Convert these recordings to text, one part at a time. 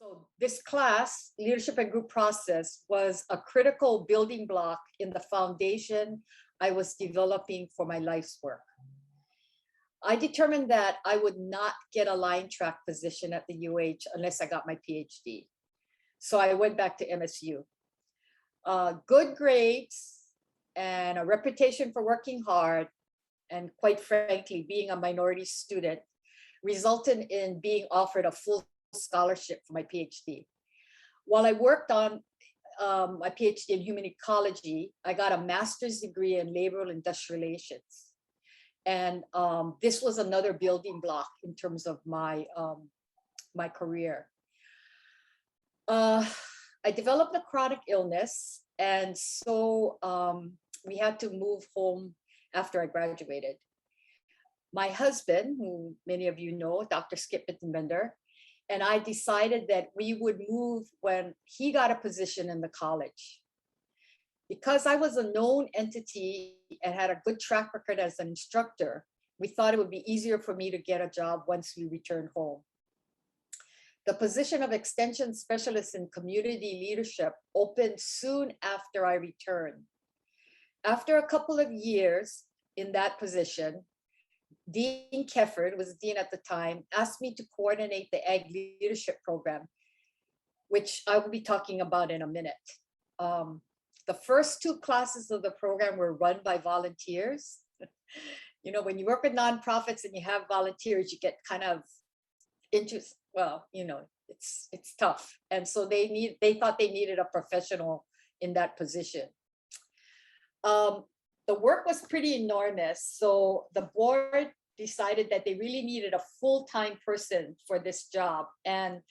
So this class, Leadership and Group Process, was a critical building block in the foundation I was developing for my life's work. I determined that I would not get a line track position at the UH unless I got my PhD. So I went back to MSU. Good grades and a reputation for working hard, and quite frankly, being a minority student, resulted in being offered a full scholarship for my PhD. While I worked on my PhD in human ecology, I got a master's degree in labor and industrial relations. And this was another building block in terms of my, my career. I developed a chronic illness, and so we had to move home after I graduated. My husband, who many of you know, Dr. Skip Bittenbender, and I decided that we would move when he got a position in the college. Because I was a known entity and had a good track record as an instructor, we thought it would be easier for me to get a job once we returned home. The position of extension specialist in community leadership opened soon after I returned. After a couple of years in that position, Dean Kefford, was dean at the time, asked me to coordinate the Ag Leadership Program, which I will be talking about in a minute. The first two classes of the program were run by volunteers. You know, when you work with nonprofits and you have volunteers, you get kind of interest. Well, you know, it's tough, and so they thought they needed a professional in that position. The work was pretty enormous, so the board decided that they really needed a full-time person for this job, and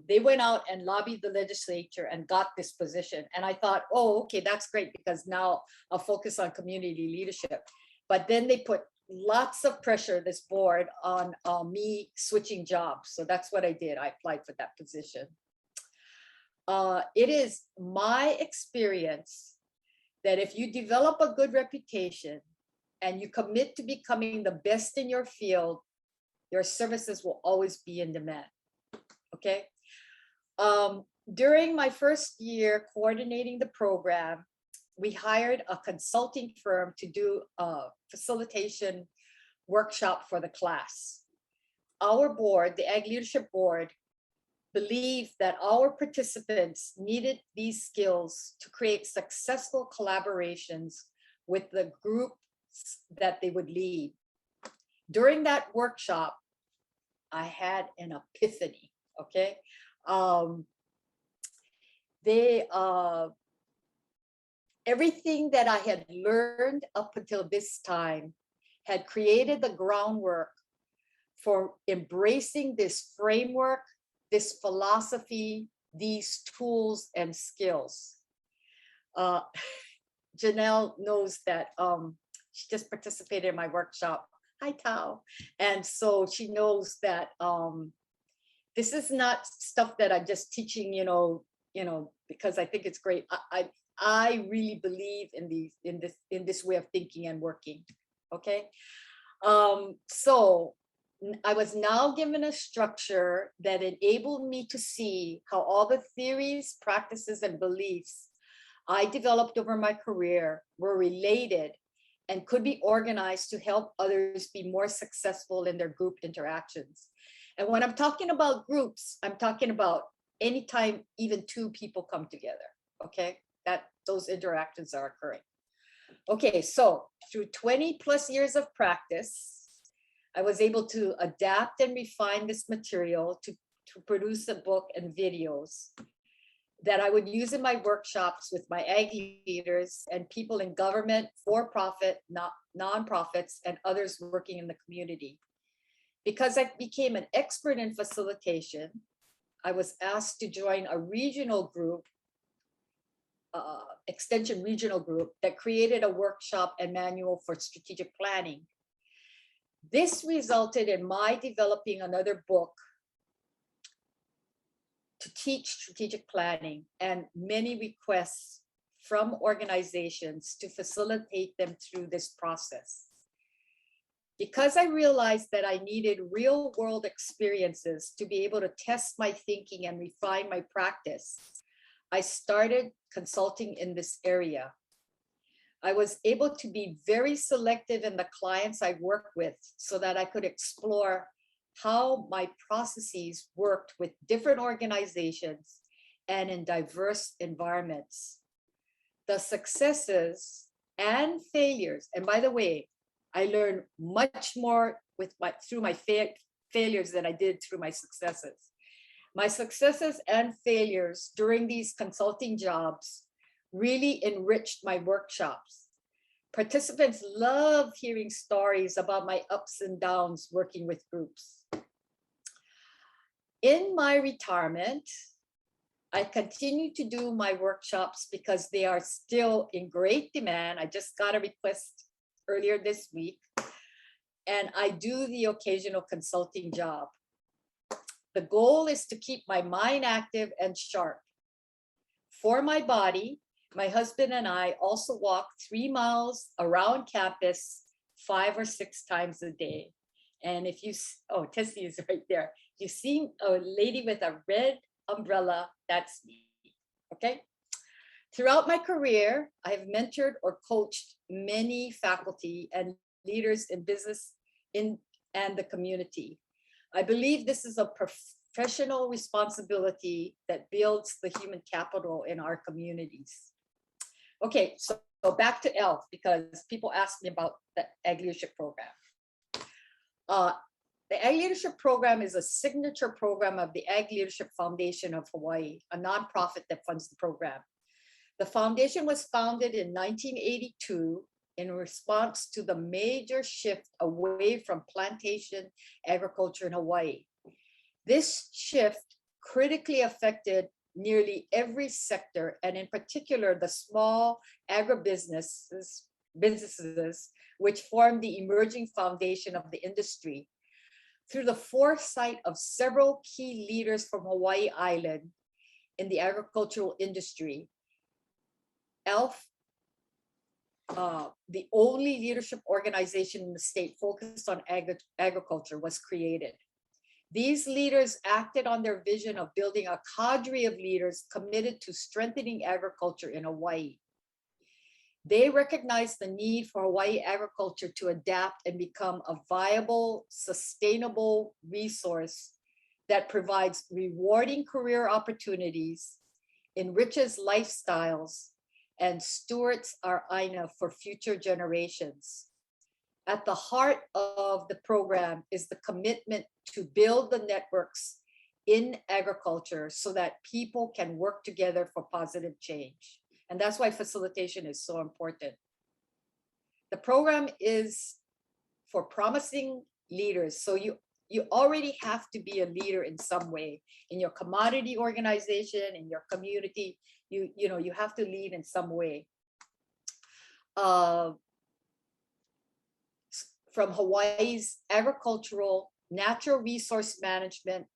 they went out and lobbied the legislature and got this position. And I thought, oh, okay, that's great, because now I'll focus on community leadership. But then they put lots of pressure, this board, on me switching jobs. So that's what I did. I applied for that position. It is my experience that if you develop a good reputation and you commit to becoming the best in your field, your services will always be in demand. Okay. During my first year coordinating the program, we hired a consulting firm to do a facilitation workshop for the class. Our board, the Ag Leadership Board, believed that our participants needed these skills to create successful collaborations with the groups that they would lead. During that workshop, I had an epiphany, okay? Everything that I had learned up until this time had created the groundwork for embracing this framework, this philosophy, these tools and skills. Janelle knows that she just participated in my workshop. Hi, Tao. And so she knows that this is not stuff that I'm just teaching, you know, because I think it's great. I really believe in this way of thinking and working. Okay. So I was now given a structure that enabled me to see how all the theories, practices, and beliefs I developed over my career were related and could be organized to help others be more successful in their group interactions. And when I'm talking about groups, I'm talking about anytime even two people come together, okay? That those interactions are occurring. Okay, so through 20 plus years of practice, I was able to adapt and refine this material to produce a book and videos that I would use in my workshops with my ag leaders and people in government, for-profit, nonprofits, and others working in the community. Because I became an expert in facilitation, I was asked to join a regional group, extension regional group, that created a workshop and manual for strategic planning. This resulted in my developing another book to teach strategic planning, and many requests from organizations to facilitate them through this process. Because I realized that I needed real world experiences to be able to test my thinking and refine my practice, I started consulting in this area. I was able to be very selective in the clients I work with so that I could explore how my processes worked with different organizations and in diverse environments. The successes and failures, and by the way, I learned much more through my failures than I did through my successes. My successes and failures during these consulting jobs really enriched my workshops. Participants love hearing stories about my ups and downs working with groups. In my retirement, I continue to do my workshops because they are still in great demand. I just got a request earlier this week, and I do the occasional consulting job. The goal is to keep my mind active and sharp. For my body, my husband and I also walk 3 miles around campus 5 or 6 times a day. And if you, oh, Tessie is right there. You see a lady with a red umbrella, that's me, okay? Throughout my career, I have mentored or coached many faculty and leaders in business and the community. I believe this is a professional responsibility that builds the human capital in our communities. Okay, so back to ELF, because people ask me about the Ag Leadership Program. The Ag Leadership Program is a signature program of the Ag Leadership Foundation of Hawaii, a nonprofit that funds the program. The foundation was founded in 1982 in response to the major shift away from plantation agriculture in Hawaii. This shift critically affected nearly every sector, and in particular, the small agribusinesses, which form the emerging foundation of the industry. Through the foresight of several key leaders from Hawaii Island in the agricultural industry, ELF, the only leadership organization in the state focused on agriculture, was created. These leaders acted on their vision of building a cadre of leaders committed to strengthening agriculture in Hawaii. They recognized the need for Hawaii agriculture to adapt and become a viable, sustainable resource that provides rewarding career opportunities, enriches lifestyles, and stewards our aina for future generations. At the heart of the program is the commitment to build the networks in agriculture so that people can work together for positive change. And that's why facilitation is so important. The program is for promising leaders. So you already have to be a leader in some way, in your commodity organization, in your community. You have to lead in some way. From Hawaii's agricultural, natural resource management,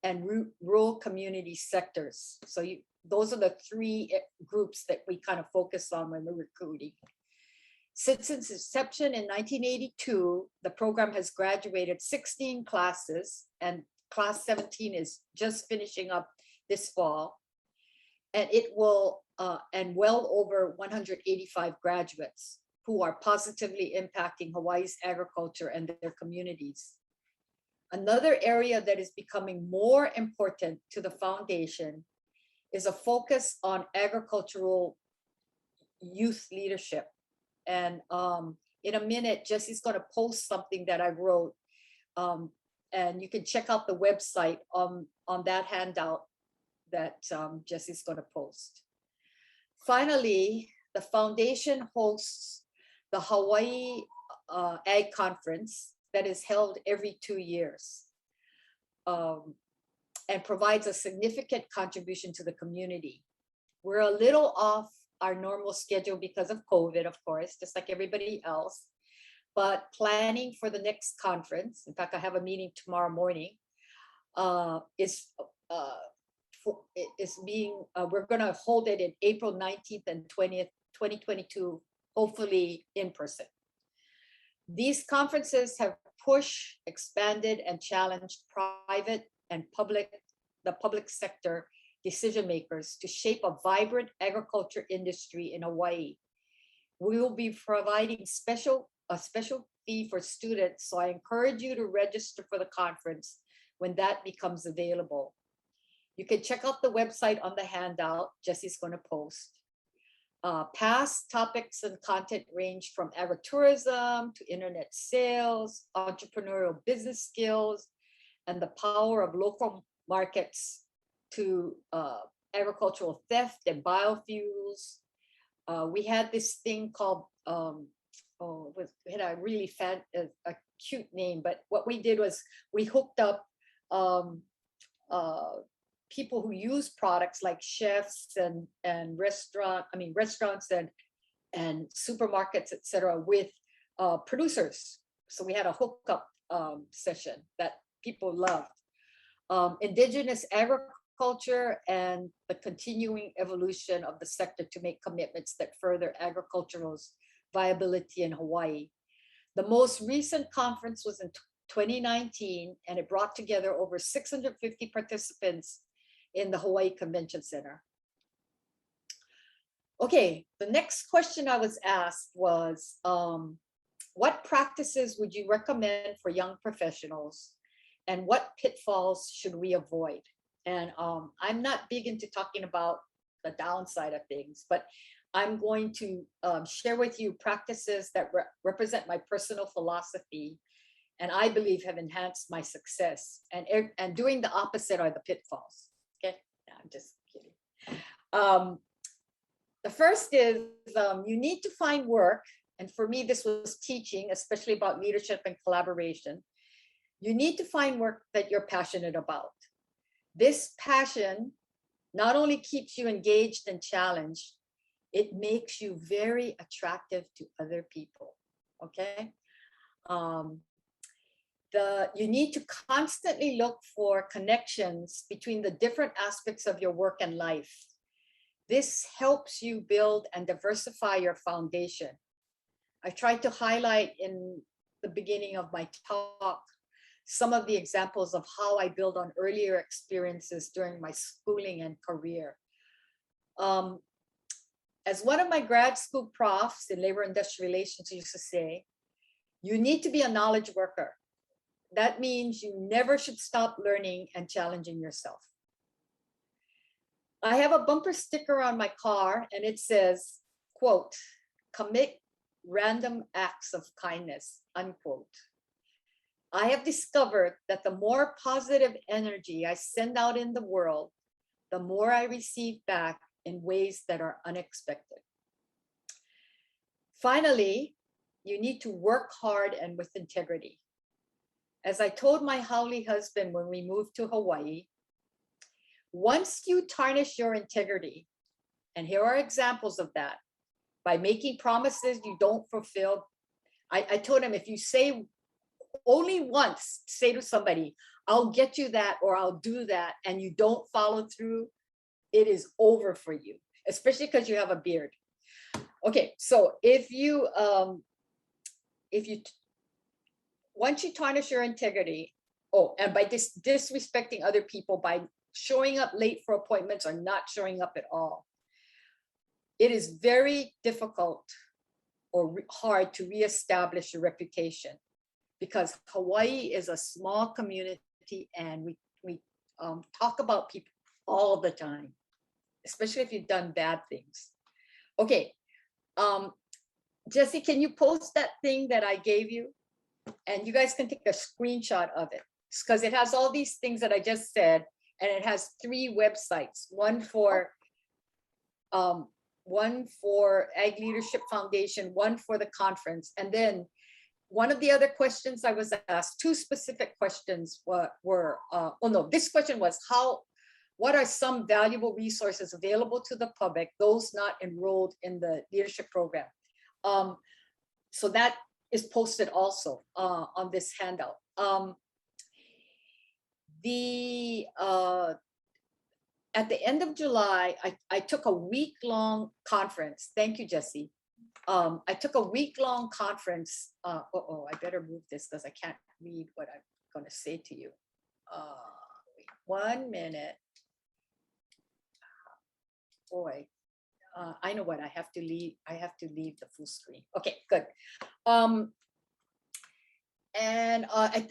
and rural community sectors. So those are the 3 groups that we kind of focus on when we're recruiting. Since its inception in 1982, the program has graduated 16 classes, and class 17 is just finishing up this fall. And it will, and well over 185 graduates who are positively impacting Hawaii's agriculture and their communities. Another area that is becoming more important to the foundation is a focus on agricultural youth leadership. And in a minute, Jesse's going to post something that I wrote, and you can check out the website on that handout that Jesse's going to post. Finally, the foundation hosts the Hawaii Ag Conference that is held every 2 years, and provides a significant contribution to the community. We're a little off our normal schedule because of COVID, of course, just like everybody else, but planning for the next conference, in fact, I have a meeting tomorrow morning, we're gonna hold it in April 19th and 20th, 2022, hopefully in person. These conferences have pushed, expanded, and challenged private and the public sector decision makers to shape a vibrant agriculture industry in Hawaii. We will be providing a special fee for students, so I encourage you to register for the conference when that becomes available. You can check out the website on the handout Jesse's going to post. Past topics and content range from agritourism to internet sales, entrepreneurial business skills, and the power of local markets to agricultural theft and biofuels. We had this thing called, we had a really a cute name, but what we did was we hooked up people who use products like chefs and restaurants and supermarkets, etc., with producers. So we had a hookup session that people loved. Indigenous agriculture and the continuing evolution of the sector to make commitments that further agricultural's viability in Hawaii. The most recent conference was in 2019, and it brought together over 650 participants in the Hawaii Convention Center. Okay, the next question I was asked was, what practices would you recommend for young professionals, and what pitfalls should we avoid? And I'm not big into talking about the downside of things, but I'm going to share with you practices that represent my personal philosophy and I believe have enhanced my success. And doing the opposite are the pitfalls. Okay, no, I'm just kidding. The first is you need to find work. And for me, this was teaching, especially about leadership and collaboration. You need to find work that you're passionate about. This passion not only keeps you engaged and challenged, it makes you very attractive to other people, okay? You need to constantly look for connections between the different aspects of your work and life. This helps you build and diversify your foundation. I tried to highlight in the beginning of my talk some of the examples of how I build on earlier experiences during my schooling and career. As one of my grad school profs in labor industrial relations used to say, you need to be a knowledge worker. That means you never should stop learning and challenging yourself. I have a bumper sticker on my car and it says, quote, commit random acts of kindness, unquote. I have discovered that the more positive energy I send out in the world, the more I receive back in ways that are unexpected. Finally, you need to work hard and with integrity. As I told my haole husband when we moved to Hawaii, once you tarnish your integrity, and here are examples of that, by making promises you don't fulfill. I told him, if you say only once, say to somebody, I'll get you that or I'll do that, and you don't follow through, it is over for you, especially because you have a beard. Okay, so once you tarnish your integrity, and by disrespecting other people, by showing up late for appointments or not showing up at all, it is very difficult or hard to reestablish your reputation, because Hawaii is a small community and we talk about people all the time, especially if you've done bad things. Okay, Jesse, can you post that thing that I gave you? And you guys can take a screenshot of it, because it has all these things that I just said, and it has 3 websites, one for Ag Leadership Foundation, one for the conference. And then one of the other questions I was asked, 2 specific questions this question was what are some valuable resources available to the public, those not enrolled in the leadership program? So that is posted also on this handout. At the end of July, I took a week-long conference. Thank you, Jesse. I took a week-long conference. I better move this because I can't read what I'm going to say to you. Wait 1 minute. Boy, I know what I have to leave. I have to leave the full screen. Okay, good. And a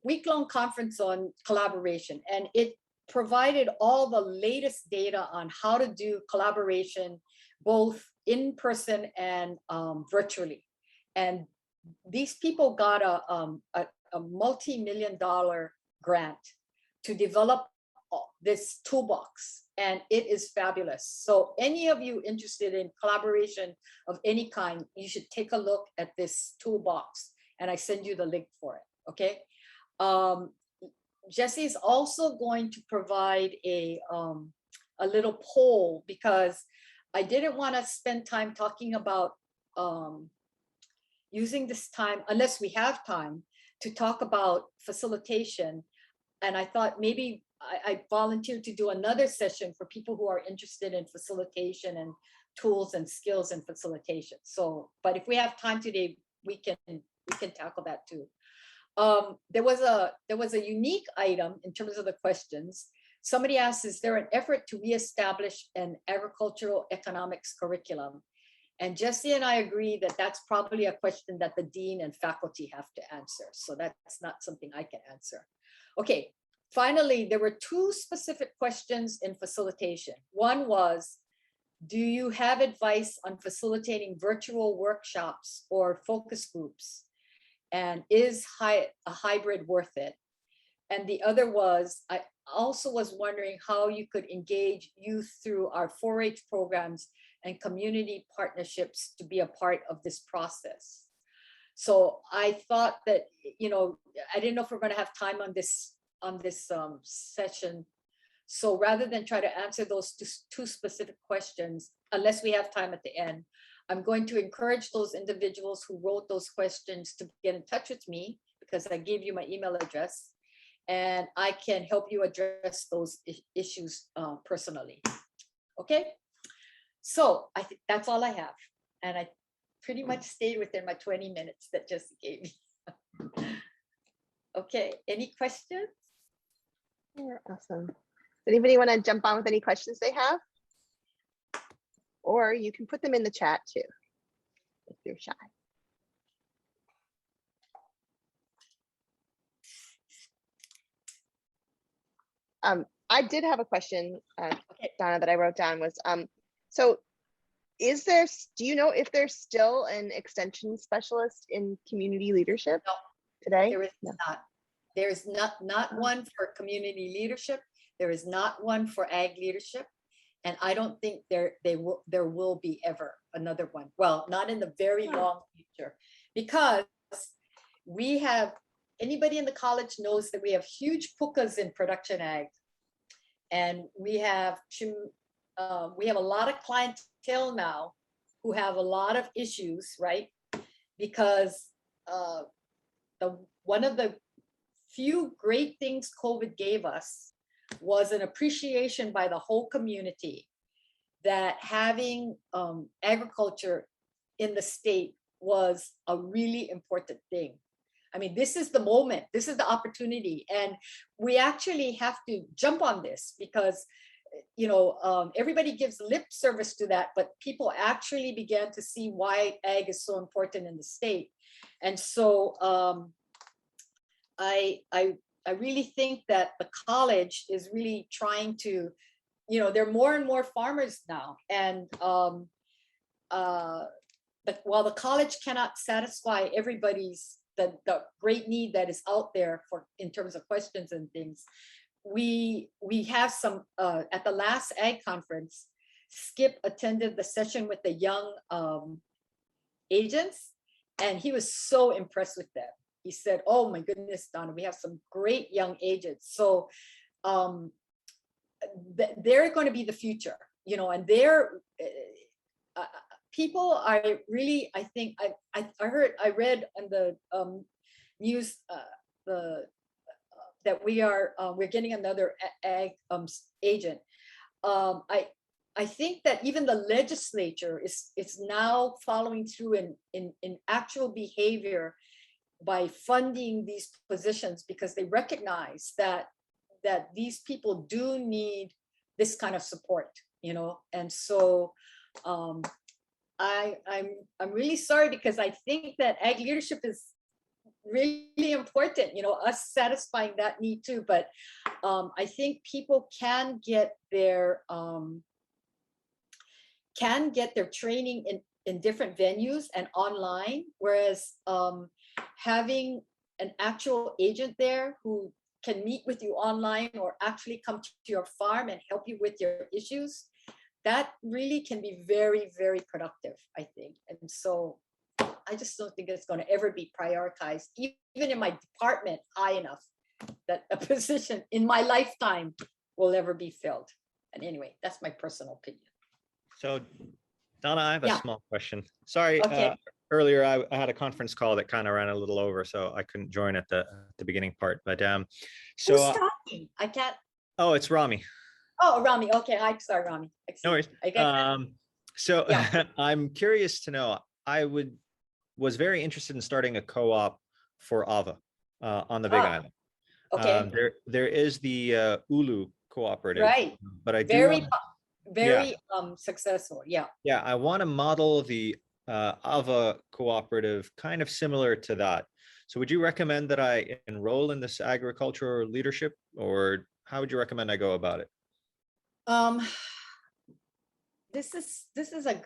week-long conference on collaboration, and it provided all the latest data on how to do collaboration, both in person and virtually. And these people got a multi-million-dollar grant to develop this toolbox, and it is fabulous. So any of you interested in collaboration of any kind, you should take a look at this toolbox, and I send you the link for it, okay? Jesse is also going to provide a little poll, because I didn't want to spend time talking about using this time, unless we have time, to talk about facilitation. And I thought maybe I volunteered to do another session for people who are interested in facilitation and tools and skills in facilitation. So, but if we have time today, we can tackle that too. There was a unique item in terms of the questions. Somebody asked, is there an effort to reestablish an agricultural economics curriculum? And Jesse and I agree that that's probably a question that the dean and faculty have to answer. So that's not something I can answer. Okay, finally, there were two specific questions in facilitation. One was, do you have advice on facilitating virtual workshops or focus groups? And is a hybrid worth it? And the other was, I also was wondering how you could engage youth through our 4-H programs and community partnerships to be a part of this process. So I thought that, you know, I didn't know if we're going to have time on this session. So rather than try to answer those two specific questions, unless we have time at the end, I'm going to encourage those individuals who wrote those questions to get in touch with me, because I gave you my email address, and I can help you address those issues personally. Okay, so I think that's all I have, and I pretty much stayed within my 20 minutes that Jesse gave me. Okay, any questions? You're awesome. Does anybody want to jump on with any questions they have? Or you can put them in the chat too, if you're shy. I did have a question, Donna, that I wrote down was, so is there, do you know if there's still an extension specialist in community leadership today? There is not. There is not one for community leadership. There is not one for ag leadership. And I don't think there will be ever another one. Well, not in the very long future, because we have, anybody in the college knows that we have huge pukas in production ag. And we have a lot of clientele now who have a lot of issues, right? Because one of the few great things COVID gave us was an appreciation by the whole community that having agriculture in the state was a really important thing. I mean, this is the moment, this is the opportunity, and we actually have to jump on this, because, you know, everybody gives lip service to that, but people actually began to see why ag is so important in the state. And so I really think that the college is really trying to, you know, there are more and more farmers now, and but while the college cannot satisfy everybody's the great need that is out there for in terms of questions and things, we have some at the last ag conference, Skip attended the session with the young agents, and he was so impressed with them. He said, oh my goodness, Donna, we have some great young agents. So they're going to be the future, you know, and they're people are really, I think, I read on the news that we're getting another ag agent. I think that even the legislature is now following through in actual behavior by funding these positions, because they recognize that these people do need this kind of support, you know. And so I'm really sorry, because I think that ag leadership is really important, you know, us satisfying that need too. But I think people can get their training in different venues and online, whereas having an actual agent there who can meet with you online or actually come to your farm and help you with your issues, that really can be very, very productive, I think. And so I just don't think it's going to ever be prioritized, even in my department, high enough that a position in my lifetime will ever be filled. And anyway, that's my personal opinion. So, Donna, I have a Yeah. small question. Sorry, Okay. earlier I had a conference call that kind of ran a little over, so I couldn't join at the beginning part. But so Who's talking? I can't. oh, it's Rami. Oh, Rami. Okay, hi, sorry, Rami. No worries. So Yeah. I'm curious to know. I was very interested in starting a co-op for Ava on the Big Island. Okay. There is the Ulu cooperative, Right. but I do Very, want, very successful. Yeah. yeah, I want to model the Ava cooperative kind of similar to that. So would you recommend that I enroll in this agricultural leadership, or how would you recommend I go about it? This is a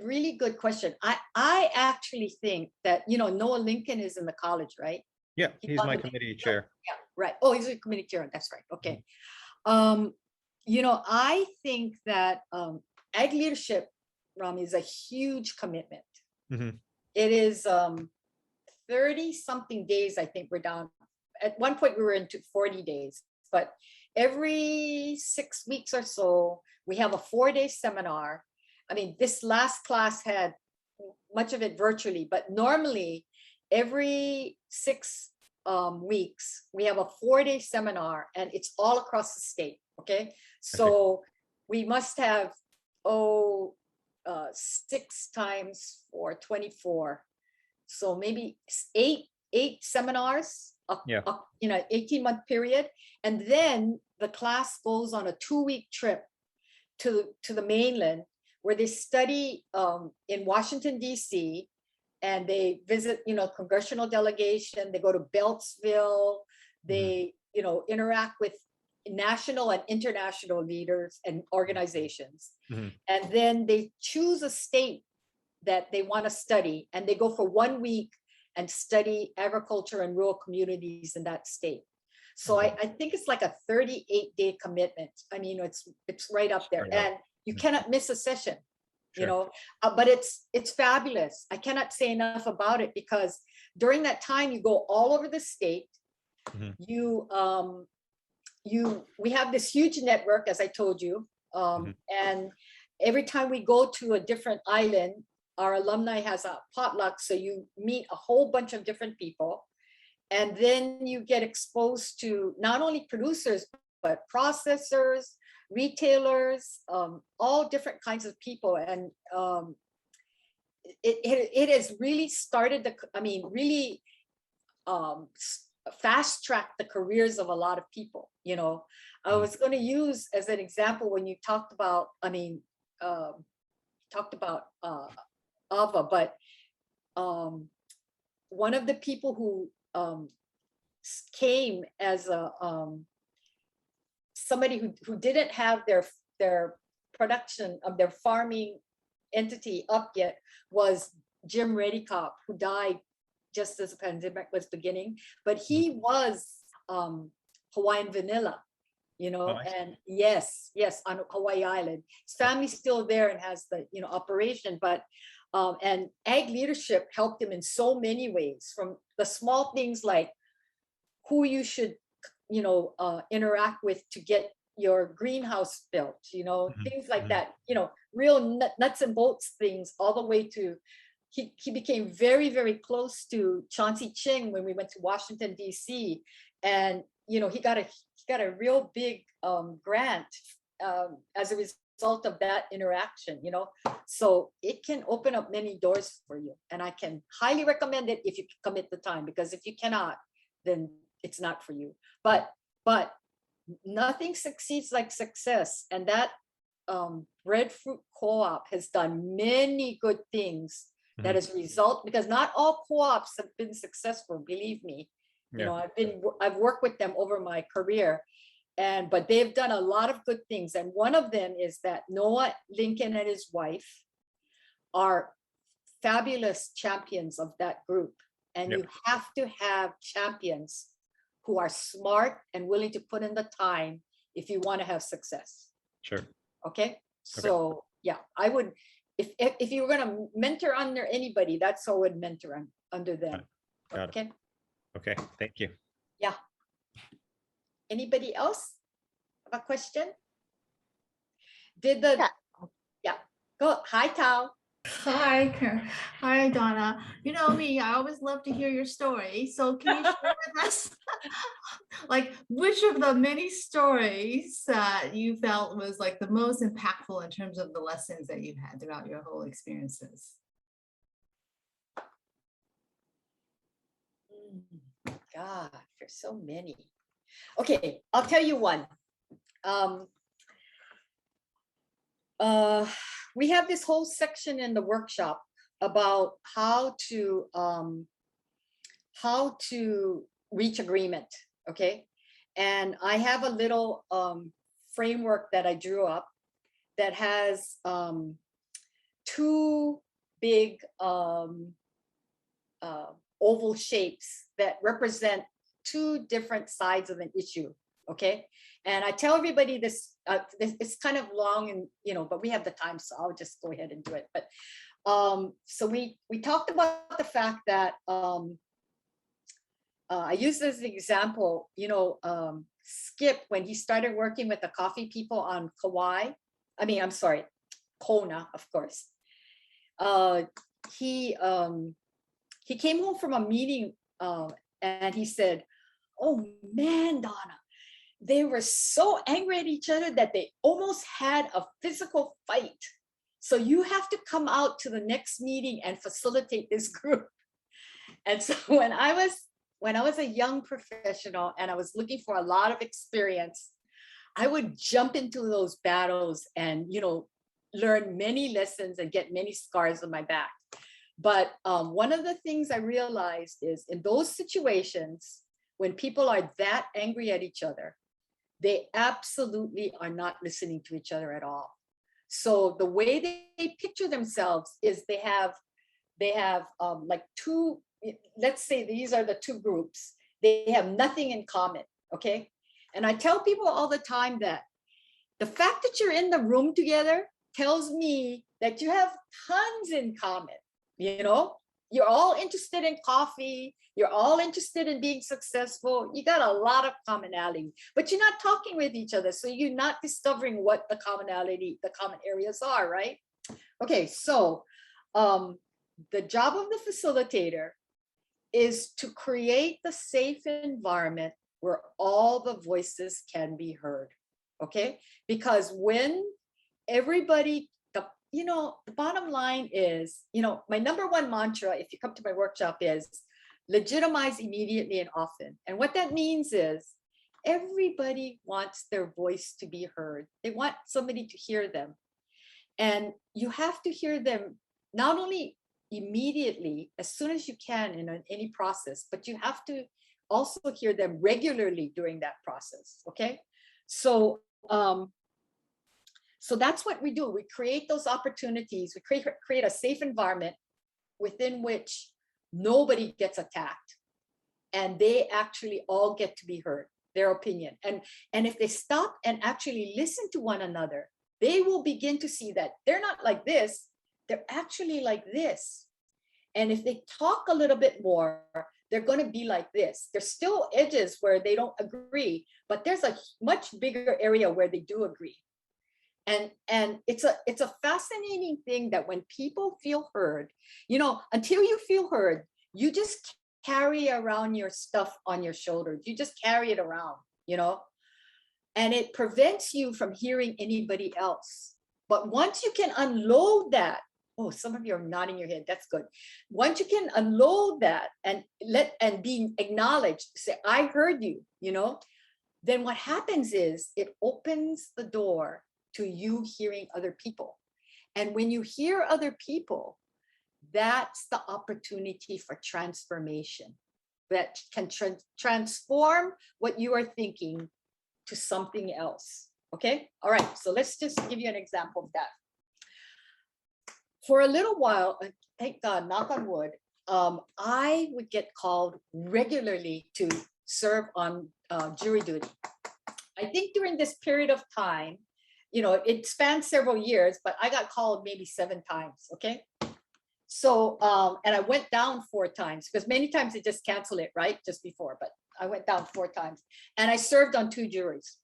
really good question. I actually think that, you know, Noah Lincoln is in the college, right? Yeah, he's my committee chair. Yeah, right. Oh, he's a committee chair. That's right. Okay. You know, I think that ag leadership, Rami, is a huge commitment. Mhm. It is 30 something days. I think we're down. At one point we were into 40 days, but every 6 weeks or so, we have a 4-day seminar. I mean, this last class had much of it virtually, but normally every 6 weeks, we have a 4-day seminar, and it's all across the state. Okay. So we must have, 6 times 4, 24. So maybe eight seminars, in an 18-month period. And then the class goes on a 2-week trip to the mainland, where they study in Washington, D.C., and they visit, you know, congressional delegation. They go to Beltsville. They, you know, interact with national and international leaders and organizations. And then they choose a state that they want to study, and they go for 1 week and study agriculture and rural communities in that state. So I think it's like a 38-day commitment. I mean, it's right up there, and you cannot miss a session. You know, but it's fabulous. I cannot say enough about it, because during that time you go all over the state. We have this huge network, as I told you, and every time we go to a different island, our alumni has a potluck, so you meet a whole bunch of different people, and then you get exposed to not only producers but processors, retailers, all different kinds of people. And it has really started really fast track the careers of a lot of people. You know, I was going to use as an example when you talked about, Ava, but one of the people who came as a somebody who didn't have their production of their farming entity up yet was Jim Reddycop, who died just as the pandemic was beginning. But he was Hawaiian Vanilla, you know. And yes, on Hawaii Island. His family's still there and has the, you know, operation, but and ag leadership helped him in so many ways, from the small things like who you should, you know, interact with to get your greenhouse built, you know, things like that, you know, real nuts and bolts things, all the way to he became very, very close to Chauncey Ching when we went to Washington, D.C. And, you know, he got a real big grant as a result result of that interaction, you know. So it can open up many doors for you. And I can highly recommend it if you commit the time, because if you cannot, then it's not for you. But nothing succeeds like success. And that Breadfruit Co-op has done many good things that has result, because not all co-ops have been successful, believe me. You know, I've worked with them over my career, but they've done a lot of good things. And one of them is that Noah Lincoln and his wife are fabulous champions of that group. And you have to have champions who are smart and willing to put in the time if you want to have success. Sure. Okay. So yeah, I would, if you were going to mentor under anybody, that's who I would mentor under them. Got Okay. it. Okay. Thank you. Yeah. Anybody else have a question? Yeah, go. Hi, Tao. Hi, hi, Donna. You know me, I always love to hear your story. So can you share with us, like, which of the many stories that you felt was like the most impactful in terms of the lessons that you've had throughout your whole experiences? God, there's so many. Okay, I'll tell you one. We have this whole section in the workshop about how to reach agreement. Okay, and I have a little framework that I drew up that has two big oval shapes that represent two different sides of an issue. Okay, and I tell everybody this, it's kind of long, and you know, but we have the time, so I'll just go ahead and do it. But so we talked about the fact that I use this as an example, you know, Skip, when he started working with the coffee people on Kauai, I'm sorry, Kona, of course. He came home from a meeting and he said, "Oh man, Donna, they were so angry at each other that they almost had a physical fight. So you have to come out to the next meeting and facilitate this group." And so when I was a young professional and I was looking for a lot of experience, I would jump into those battles and, you know, learn many lessons and get many scars on my back. But one of the things I realized is in those situations, when people are that angry at each other, they absolutely are not listening to each other at all. So the way they picture themselves is they have like two, let's say these are the two groups. They have nothing in common, okay? And I tell people all the time that the fact that you're in the room together tells me that you have tons in common, you know? You're all interested in coffee. You're all interested in being successful. You got a lot of commonality, but you're not talking with each other. So you're not discovering what the common areas are, right? Okay, so the job of the facilitator is to create the safe environment where all the voices can be heard, okay? Because when everybody, you know, the bottom line is, you know, my number one mantra, if you come to my workshop, is legitimize immediately and often. And what that means is everybody wants their voice to be heard. They want somebody to hear them. And you have to hear them not only immediately, as soon as you can in any process, but you have to also hear them regularly during that process, okay? So, so that's what we do. We create those opportunities. We create a safe environment within which nobody gets attacked, and they actually all get to be heard, their opinion. And if they stop and actually listen to one another, they will begin to see that they're not like this, they're actually like this. And if they talk a little bit more, they're going to be like this. There's still edges where they don't agree, but there's a much bigger area where they do agree. And it's a fascinating thing that when people feel heard, you know, until you feel heard, you just carry around your stuff on your shoulders. You just carry it around, you know, and it prevents you from hearing anybody else. But once you can unload that, oh, some of you are nodding your head, that's good. Once you can unload that and be acknowledged, say, I heard you, you know, then what happens is it opens the door to you hearing other people. And when you hear other people, that's the opportunity for transformation that can transform what you are thinking to something else. Okay. All right. So let's just give you an example of that. For a little while, thank God, knock on wood, I would get called regularly to serve on jury duty. I think during this period of time, you know, it spanned several years, but I got called maybe 7 times. Okay. So, and I went down 4 times because many times they just cancel it, right? Just before, but I went down 4 times and I served on 2 juries.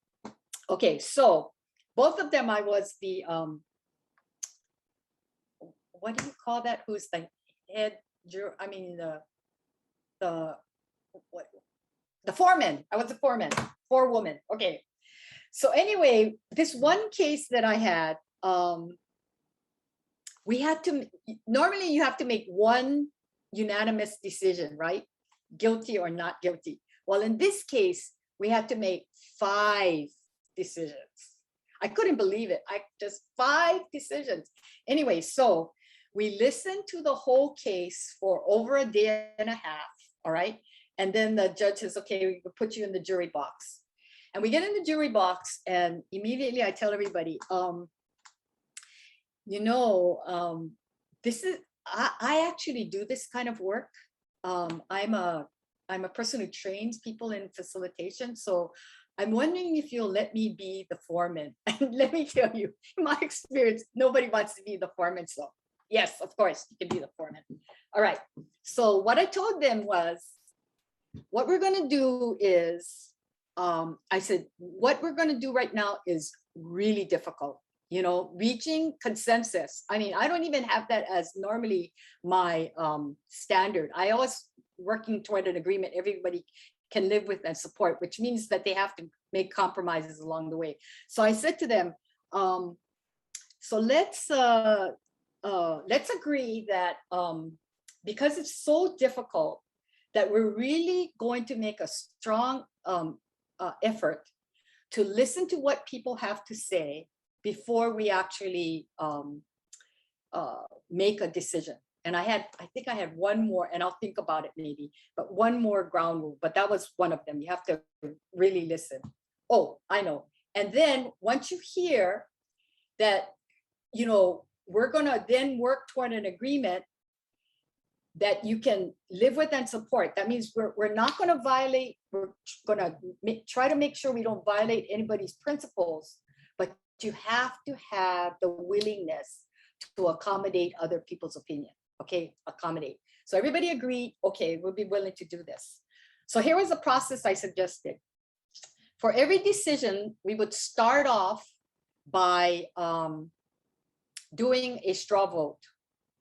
Okay. So both of them, I was the, what do you call that? Who's the head juror? I mean, the foreman. I was the foreman, forewoman. Okay. So anyway, this one case that I had, we had to, normally you have to make one unanimous decision, right? Guilty or not guilty. Well, in this case, we had to make 5 decisions. I couldn't believe it. Just 5 decisions. Anyway, so we listened to the whole case for over a day and a half, all right? And then the judge says, okay, we will put you in the jury box. And we get in the jury box and immediately I tell everybody, you know, this is, I actually do this kind of work. I'm a person who trains people in facilitation. So I'm wondering if you'll let me be the foreman. And let me tell you, in my experience, nobody wants to be the foreman. So yes, of course, you can be the foreman. All right. So what I told them was, what we're going to do is, I said, what we're going to do right now is really difficult. You know, reaching consensus. I mean, I don't even have that as normally my standard. I always working toward an agreement everybody can live with and support, which means that they have to make compromises along the way. So I said to them, so let's agree that because it's so difficult that we're really going to make a strong effort to listen to what people have to say before we actually make a decision. And I think I had one more, and I'll think about it maybe, but one more ground rule, but that was one of them. You have to really listen. Oh, I know. And then once you hear that, you know, we're gonna then work toward an agreement that you can live with and support. That means we're not gonna violate, we're gonna try to make sure we don't violate anybody's principles, but you have to have the willingness to accommodate other people's opinion. Okay, accommodate. So everybody agreed, okay, we'll be willing to do this. So here was the process I suggested. For every decision, we would start off by doing a straw vote.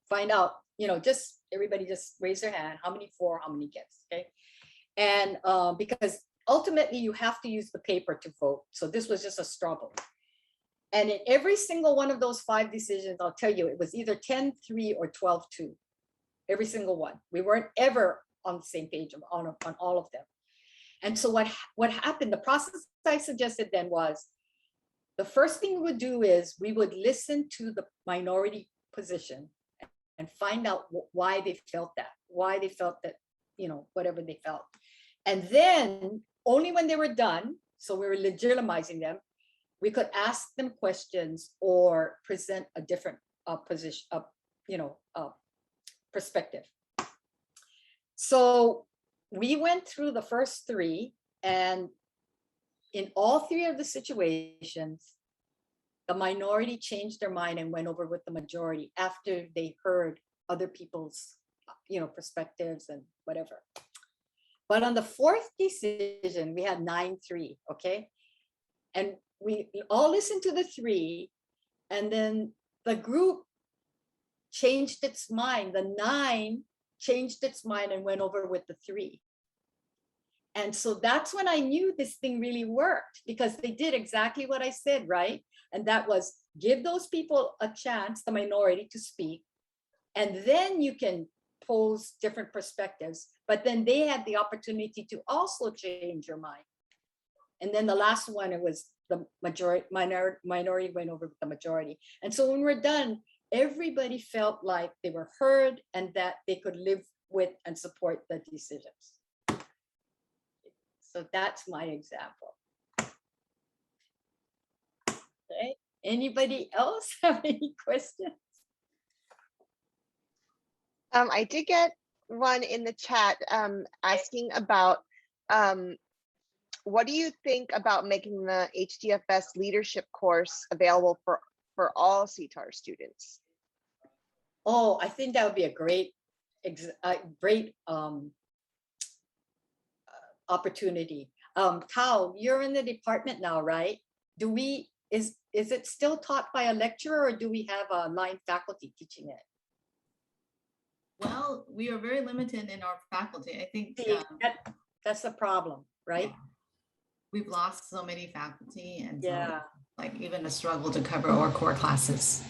Find out, you know, just everybody just raise their hand, how many for, how many against, okay? And because ultimately you have to use the paper to vote. So this was just a straw vote. And in every single one of those 5 decisions, I'll tell you, it was either 10-3 or 12-2. Every single one. We weren't ever on the same page on all of them. And so what happened, the process I suggested then was, the first thing we would do is we would listen to the minority position and find out why they felt that, you know, whatever they felt. And then only when they were done, so we were legitimizing them, we could ask them questions or present a different position, perspective. So we went through the first 3, and in all 3 of the situations, the minority changed their mind and went over with the majority after they heard other people's, you know, perspectives and whatever. But on the 4th decision, we had 9-3, okay? And we all listened to the 3, and then the group changed its mind. The 9 changed its mind and went over with the 3. And so that's when I knew this thing really worked, because they did exactly what I said, right? And that was give those people a chance, the minority, to speak. And then you can pose different perspectives, but then they had the opportunity to also change your mind. And then the last one, it was the minority went over with the majority. And so when we're done, everybody felt like they were heard and that they could live with and support the decisions. So that's my example. Okay. Anybody else have any questions? I did get one in the chat asking about what do you think about making the HDFS leadership course available for all CTAHR students? Oh, I think that would be a great opportunity. Tao, you're in the department now, right? Is it still taught by a lecturer, or do we have a line faculty teaching it? Well, we are very limited in our faculty. I think See, that's the problem, right? we've lost so many faculty, and Yeah. so like even a struggle to cover our core classes.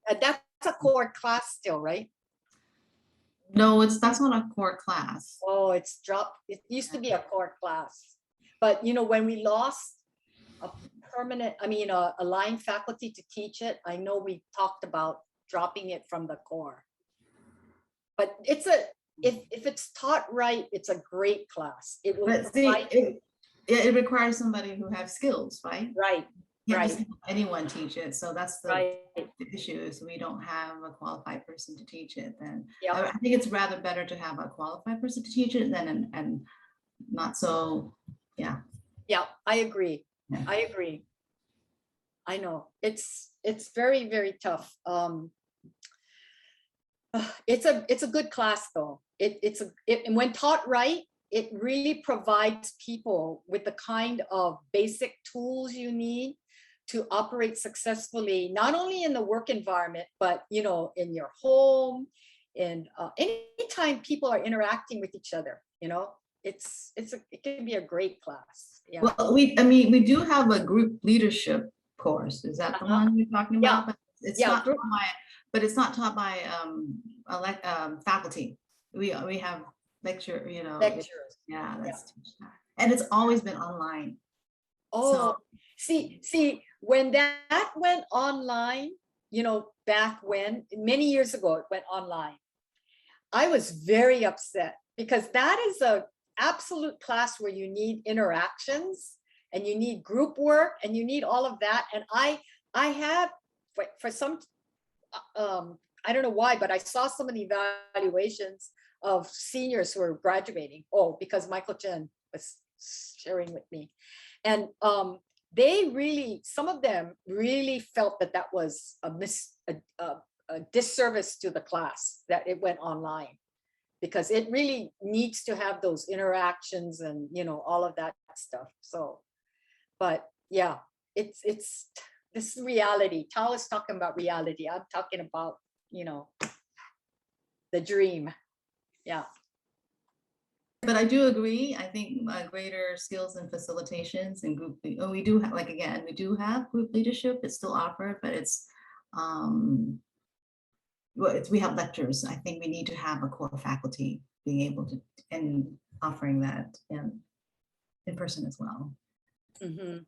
That's a core class still, right? No, that's not a core class. Oh, it's dropped. It used to be a core class, but you know, when we lost a a line faculty to teach it, I know we talked about dropping it from the core. But it's if it's taught right, it's a great class. It will But see, it requires somebody who has skills, right? Right. You can't Right. just have anyone teach it. So that's the Right. issue, is we don't have a qualified person to teach it. Then Yep. I think it's rather better to have a qualified person to teach it than and not so, yeah. Yeah, I agree. Yeah. I agree. I know it's very, very tough. It's a good class though. And when taught right, it really provides people with the kind of basic tools you need to operate successfully, not only in the work environment, but you know, in your home, and anytime people are interacting with each other, you know, it can be a great class. Yeah. Well, we do have a group leadership course. Is that the one you're talking about? Yeah. But it's Yeah, not taught by, but it's not taught by faculty. We have lecture, you know. lectures. Yeah, that's and it's always been online. Oh, see, when that went online, you know, back when, many years ago, it went online. I was very upset, because that is a absolute class where you need interactions and you need group work and you need all of that. And I have, for some, I don't know why, but I saw some of the evaluations of seniors who are graduating. Oh, because Michael Chen was sharing with me. And they really, some of them really felt that that was a disservice to the class, that it went online, because it really needs to have those interactions and, you know, all of that stuff. So, but yeah, it's this reality. Tao is talking about reality. I'm talking about, you know, the dream. Yeah. But I do agree. I think greater skills in facilitations and group, we do have, like, again, we do have group leadership. It's still offered, but it's, we have lectures. I think we need to have a core faculty being able to, and offering that in person as well. Mm-hmm.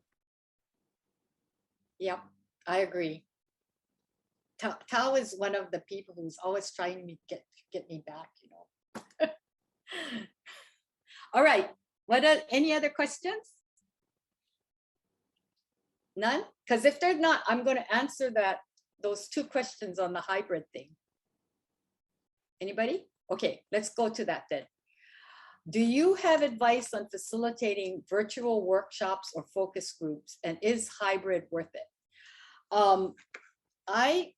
Yep, I agree. Tao is one of the people who's always trying to get me back, you know. All right, any other questions? None? Because if there's not, I'm going to answer those two questions on the hybrid thing. Anybody? Okay, let's go to that then. Do you have advice on facilitating virtual workshops or focus groups, and is hybrid worth it? I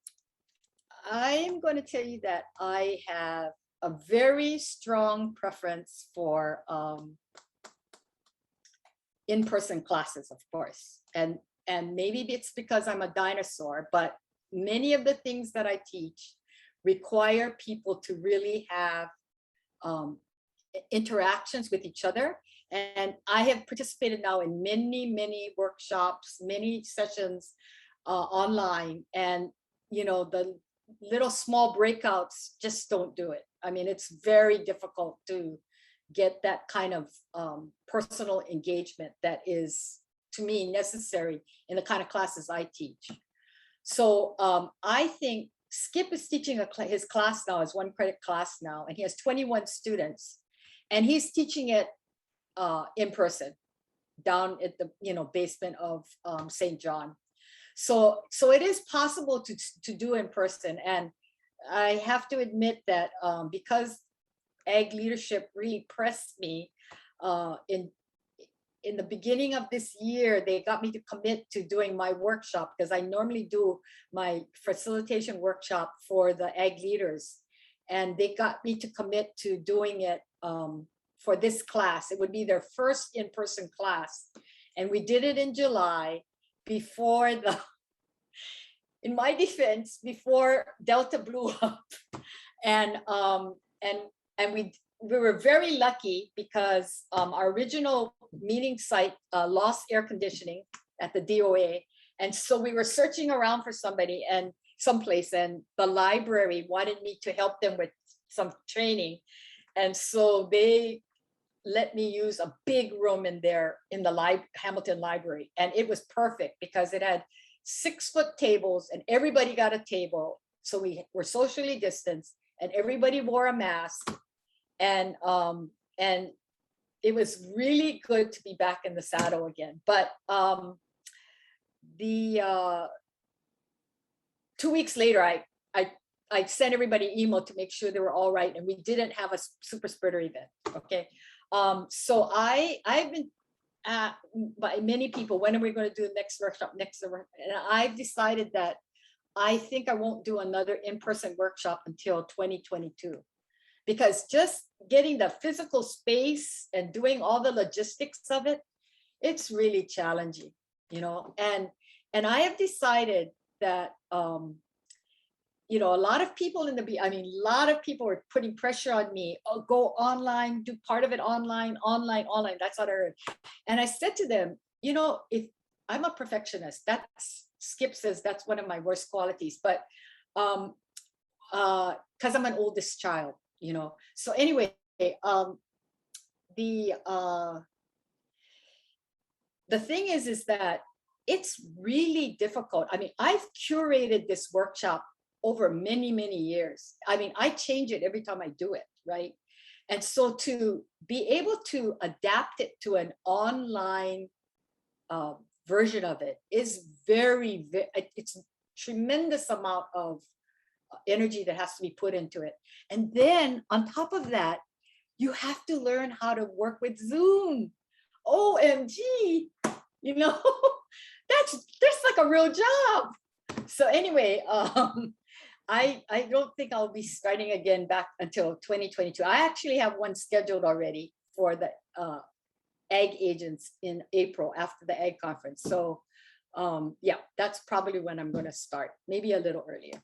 am going to tell you that I have a very strong preference for in-person classes, of course. And maybe it's because I'm a dinosaur, but many of the things that I teach require people to really have interactions with each other. And I have participated now in many workshops, many sessions online, and the little small breakouts just don't do it. I mean, it's very difficult to get that kind of personal engagement that is, to me, necessary in the kind of classes I teach. So I think Skip is teaching his class now, his 1 credit class now, and he has 21 students, and he's teaching it in person down at the basement of St. John. So it is possible to do in person. And I have to admit that because Ag Leadership really pressed me in the beginning of this year, they got me to commit to doing my workshop, because I normally do my facilitation workshop for the Ag leaders. And they got me to commit to doing it for this class. It would be their first in-person class. And we did it in July before in my defense, before Delta blew up. And we were very lucky because our original meeting site lost air conditioning at the DOA. And so we were searching around for somebody and someplace, and the library wanted me to help them with some training. And so they let me use a big room in there in the Hamilton Library. And it was perfect because it had 6-foot tables and everybody got a table. So we were socially distanced and everybody wore a mask. And it was really good to be back in the saddle again. But 2 weeks later, I sent everybody an email to make sure they were all right, and we didn't have a super spreader event. Okay, so I've been by many people, when are we going to do the next workshop? And I've decided that I think I won't do another in-person workshop until 2022, because just getting the physical space and doing all the logistics of it, it's really challenging, and I have decided that a lot of people a lot of people are putting pressure on me. Oh, go online, do part of it online. That's what I heard. And I said to them, if I'm a perfectionist, Skip says that's one of my worst qualities, but because I'm an oldest child, So anyway, the thing is that it's really difficult. I mean, I've curated this workshop over many years. I mean, I change it every time I do it, right? And so to be able to adapt it to an online version of it is it's a tremendous amount of energy that has to be put into it. And then on top of that, you have to learn how to work with Zoom. OMG, that's like a real job. So anyway, I don't think I'll be starting again back until 2022. I actually have one scheduled already for the Ag agents in April after the Ag conference. So yeah, that's probably when I'm going to start, maybe a little earlier.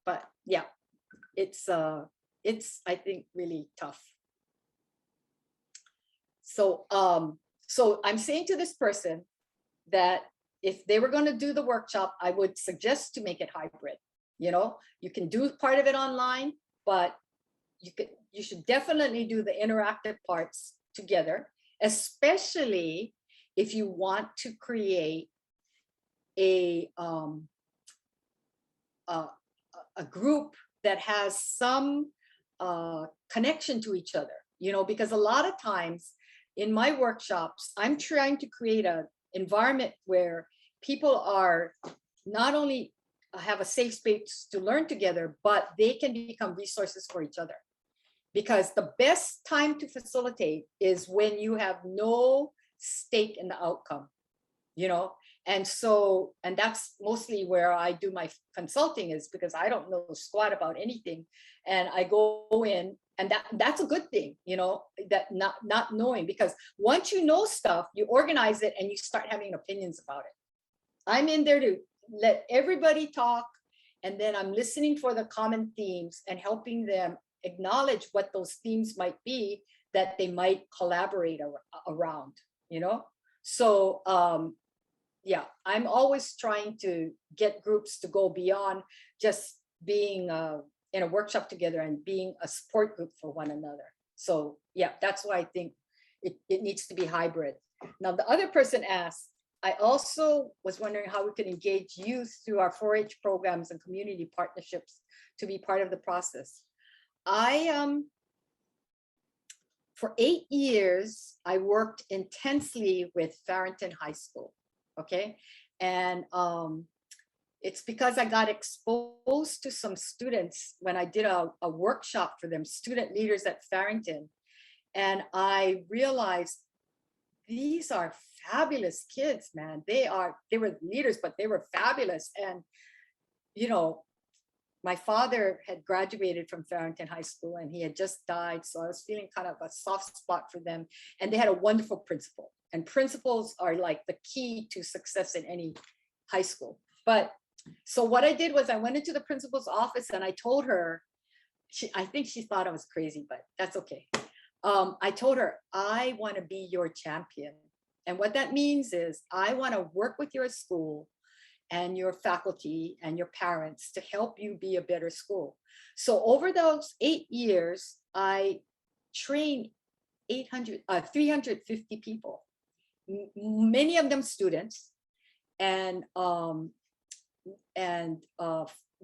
But yeah, it's I think really tough. So so I'm saying to this person that if they were going to do the workshop, I would suggest to make it hybrid. You can do part of it online, but you should definitely do the interactive parts together, especially if you want to create a group that has some connection to each other, because a lot of times in my workshops, I'm trying to create an environment where people are not only have a safe space to learn together, but they can become resources for each other. Because the best time to facilitate is when you have no stake in the outcome, and that's mostly where I do my consulting, is because I don't know squat about anything. And I go in, and that's a good thing, that not knowing, because once you know stuff, you organize it and you start having opinions about it. I'm in there to let everybody talk, and then I'm listening for the common themes and helping them acknowledge what those themes might be that they might collaborate around, you know? So yeah, I'm always trying to get groups to go beyond just being in a workshop together and being a support group for one another. So yeah, that's why I think it needs to be hybrid. Now, the other person asked, I also was wondering how we could engage youth through our 4-H programs and community partnerships to be part of the process. For 8 years, I worked intensely with Farrington High School, okay? And it's because I got exposed to some students when I did a workshop for them, student leaders at Farrington. And I realized these are fabulous kids, man. They were leaders, but they were fabulous. And, you know, my father had graduated from Farrington High School and he had just died. So I was feeling kind of a soft spot for them. And they had a wonderful principal. And principals are like the key to success in any high school. But so what I did was I went into the principal's office and I told her, I think she thought I was crazy, but that's okay. I told her, I want to be your champion. And what that means is I want to work with your school and your faculty and your parents to help you be a better school. So over those 8 years, I trained 350 people, many of them students, and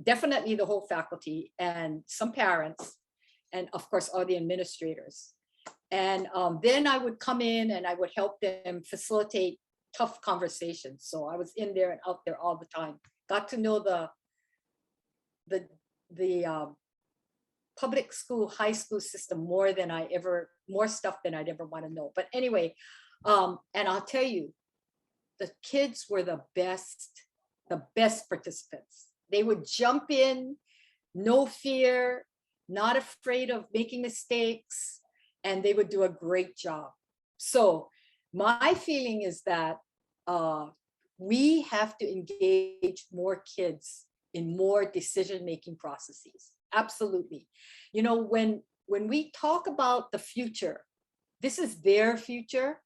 definitely the whole faculty and some parents, and of course all the administrators. And then I would come in and I would help them facilitate tough conversations. So I was in there and out there all the time. Got to know the public school, high school system more stuff than I'd ever want to know. But anyway, and I'll tell you, the kids were the best participants. They would jump in, no fear, not afraid of making mistakes, and they would do a great job. So my feeling is that we have to engage more kids in more decision-making processes. Absolutely. You know, when we talk about the future, this is their future.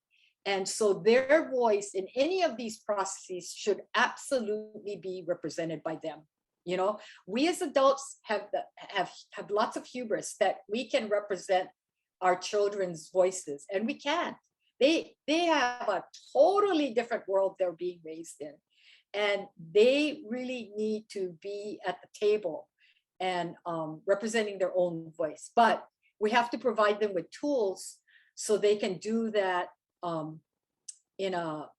And so their voice in any of these processes should absolutely be represented by them. You know, we as adults have lots of hubris that we can represent our children's voices, and we can't. They have a totally different world they're being raised in, and they really need to be at the table and representing their own voice. But we have to provide them with tools so they can do that in a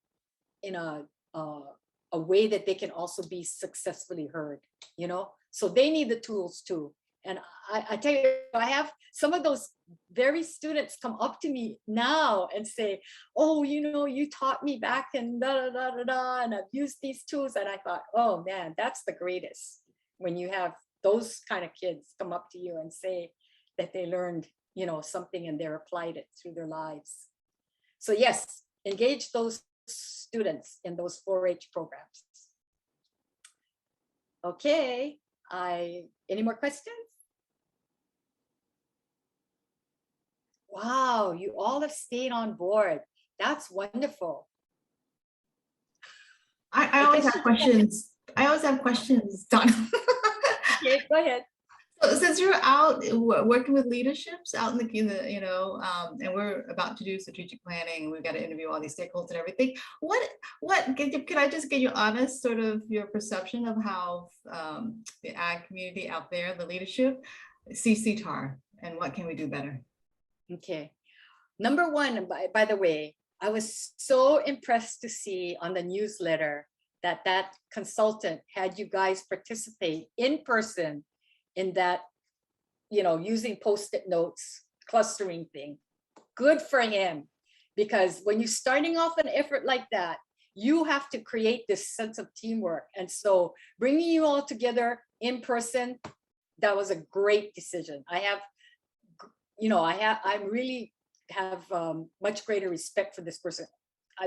way that they can also be successfully heard, you know? So they need the tools too. And I tell you, I have some of those very students come up to me now and say, oh, you know, you taught me back in da, da, da, da, da, and I've used these tools. And I thought, oh man, that's the greatest. When you have those kind of kids come up to you and say that they learned, you know, something and they applied it through their lives. So yes, engage those students in those 4-H programs. Okay, any more questions? Wow, you all have stayed on board. That's wonderful. I always have questions. I always have questions, Donna. Okay, go ahead. So since you're out working with leaderships out in the you know, and we're about to do strategic planning, we've got to interview all these stakeholders and everything. What can I just get your honest sort of your perception of how the ag community out there, the leadership, sees CTAHR, and what can we do better? Okay. Number one, by the way, I was so impressed to see on the newsletter that consultant had you guys participate in person in that, you know, using Post-it notes, clustering thing. Good for him, because when you're starting off an effort like that, you have to create this sense of teamwork. And so bringing you all together in person, that was a great decision. I really have much greater respect for this person,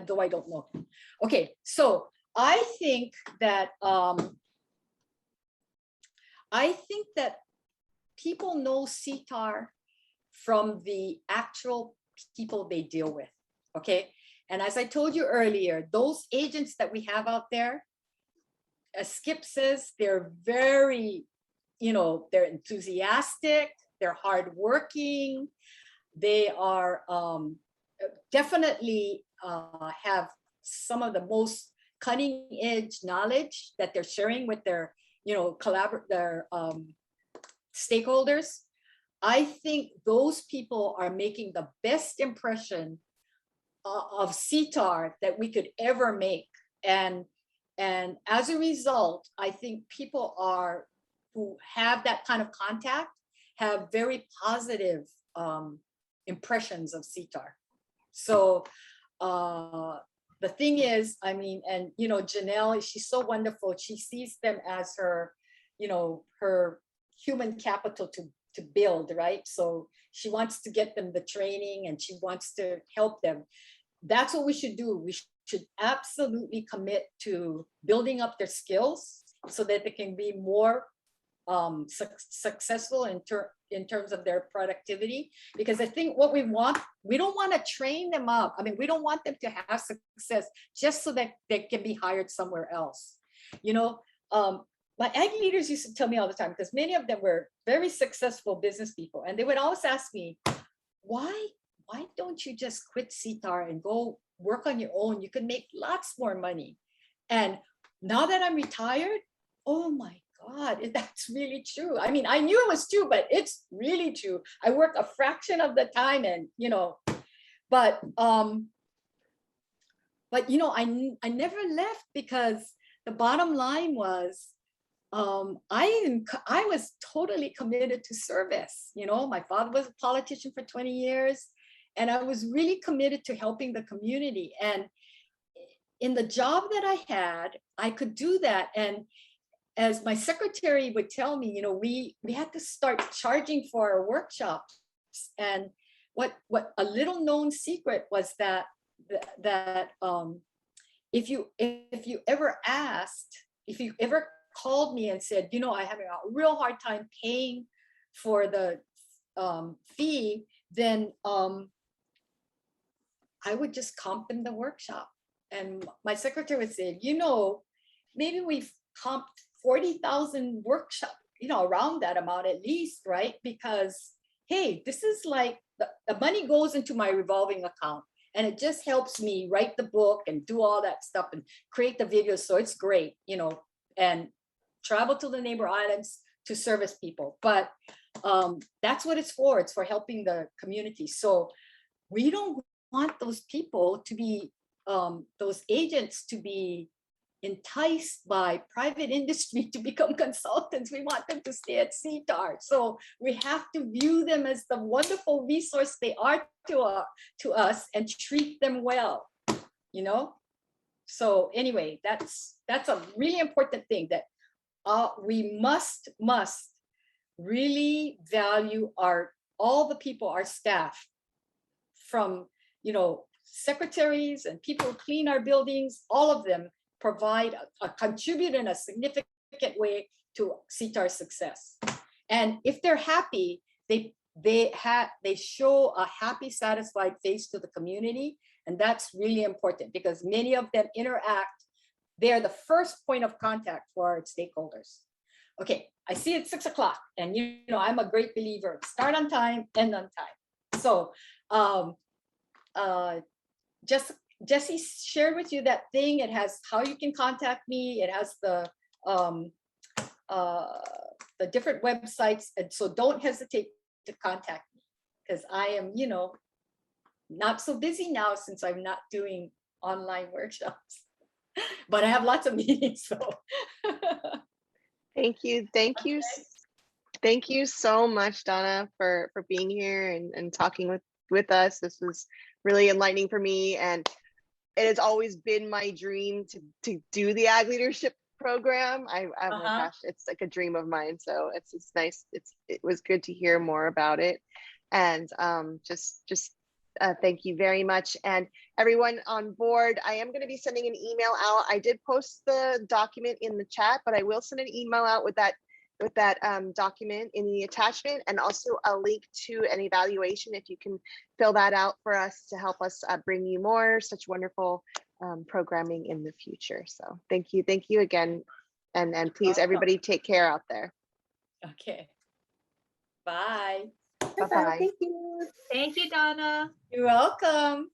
though I don't know him. Okay, so I think that people know CTAHR from the actual people they deal with, okay? And as I told you earlier, those agents that we have out there, as Skip says, they're very, they're enthusiastic, they're hardworking, they are definitely have some of the most cutting edge knowledge that they're sharing with their, their stakeholders. I think those people are making the best impression of CTAHR that we could ever make. And as a result, I think people who have that kind of contact have very positive impressions of CTAHR. So the thing is, I mean, and Janelle, she's so wonderful. She sees them as her, her human capital to build, right? So she wants to get them the training and she wants to help them. That's what we should do. We should absolutely commit to building up their skills so that they can be more successful in terms of their productivity. Because I think what we don't want to train them up. I mean, we don't want them to have success just so that they can be hired somewhere else. My ag leaders used to tell me all the time, because many of them were very successful business people, and they would always ask me, why don't you just quit CTAHR and go work on your own? You could make lots more money. And now that I'm retired, oh my God, that's really true. I mean, I knew it was true, but it's really true. I work a fraction of the time, and but I never left, because the bottom line was, I was totally committed to service. My father was a politician for 20 years, and I was really committed to helping the community. And in the job that I had, I could do that. And as my secretary would tell me, we had to start charging for our workshops. And what a little known secret was that if you ever called me and said, I'm having a real hard time paying for the fee, then I would just comp them the workshop. And my secretary would say, maybe we've comped 40,000 workshops, around that amount at least, right? Because, hey, this is like the money goes into my revolving account, and it just helps me write the book and do all that stuff and create the videos. So it's great, and travel to the neighbor islands to service people. But that's what it's for. It's for helping the community. So we don't want those people to be, those agents to be enticed by private industry to become consultants. We want them to stay at CTAHR. So we have to view them as the wonderful resource they are to us and treat them well, So anyway, that's a really important thing, that we must really value all the people, our staff, from secretaries and people who clean our buildings. All of them provide contribute in a significant way to CTAHR's success. And if they're happy, they show a happy, satisfied face to the community, and that's really important, because many of them interact. They're the first point of contact for our stakeholders. Okay, I see it's 6 o'clock, and I'm a great believer. Start on time, end on time. So Jesse shared with you that thing. It has how you can contact me. It has the different websites, and so don't hesitate to contact me, because I am, not so busy now since I'm not doing online workshops. But I have lots of meetings, so. Thank you so much, Donna, for being here and talking with us. This was really enlightening for me, and it has always been my dream to do the Ag Leadership Program. Oh my gosh, it's like a dream of mine. So it's nice. It was good to hear more about it, and thank you very much. And everyone on board, I am going to be sending an email out. I did post the document in the chat, but I will send an email out with that with that document in the attachment, and also a link to an evaluation if you can fill that out for us to help us bring you more such wonderful programming in the future. So thank you again, and please Welcome. everybody take care out there. Okay. Bye. Bye-bye. Thank you. Thank you, Donna. You're welcome.